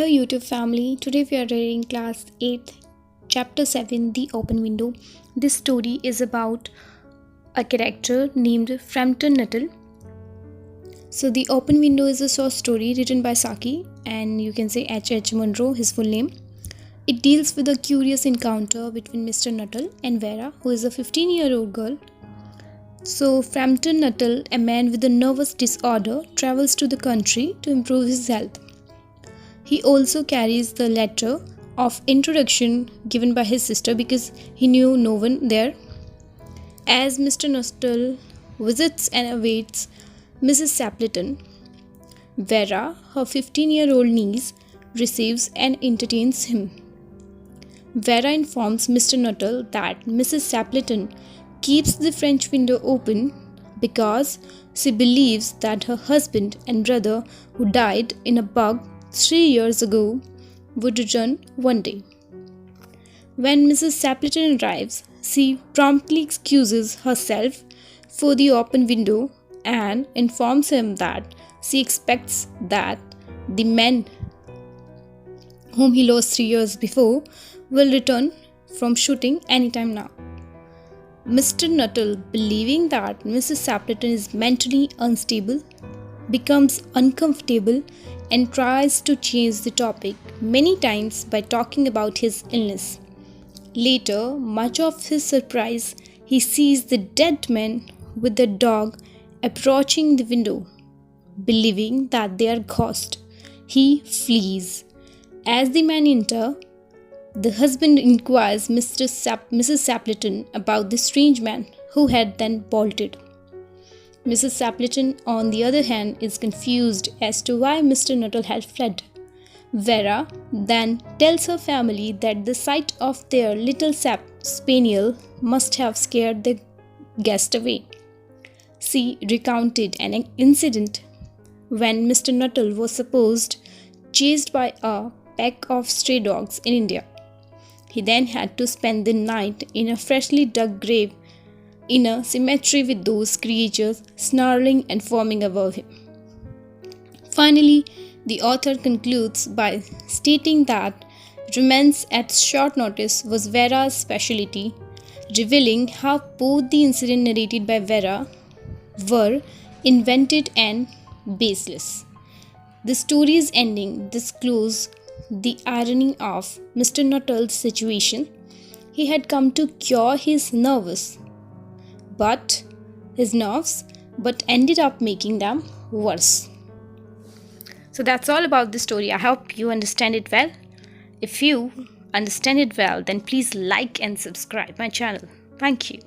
Hello YouTube family, today we are reading class 8th, chapter 7, The Open Window. This story is about a character named Frampton Nuttall. So The Open Window is a short story written by Saki and you can say H.H. Munro, his full name. It deals with a curious encounter between Mr. Nuttall and Vera, who is a 15-year-old girl. So Frampton Nuttall, a man with a nervous disorder, travels to the country to improve his health. He also carries the letter of introduction given by his sister because he knew no one there. As Mr. Nuttall visits and awaits Mrs. Sapleton, Vera, her 15-year-old niece, receives and entertains him. Vera informs Mr. Nuttall that Mrs. Sapleton keeps the French window open because she believes that her husband and brother, who died in a bug 3 years ago, would return one day. When Mrs. Sapleton arrives, she promptly excuses herself for the open window and informs him that she expects that the man whom he lost 3 years before will return from shooting anytime now. Mr. Nuttall, believing that Mrs. Sapleton is mentally unstable, becomes uncomfortable and tries to change the topic many times by talking about his illness. Later, much of his surprise, he sees the dead man with the dog approaching the window. Believing that they are ghosts, he flees. As the man enters, the husband inquires Mrs. Sapleton about the strange man who had then bolted. Mrs. Sapleton, on the other hand, is confused as to why Mr. Nuttall had fled. Vera then tells her family that the sight of their little spaniel must have scared the guest away. She recounted an incident when Mr. Nuttall was supposed chased by a pack of stray dogs in India. He then had to spend the night in a freshly dug grave in a cemetery with those creatures snarling and foaming above him. Finally, the author concludes by stating that romance at short notice was Vera's specialty, revealing how both the incidents narrated by Vera were invented and baseless. The story's ending discloses the irony of Mr. Nuttall's situation. He had come to cure his nerves, but ended up making them worse. So that's all about the story. I hope you understand it well. If you understand it well, then please like and subscribe my channel. Thank you.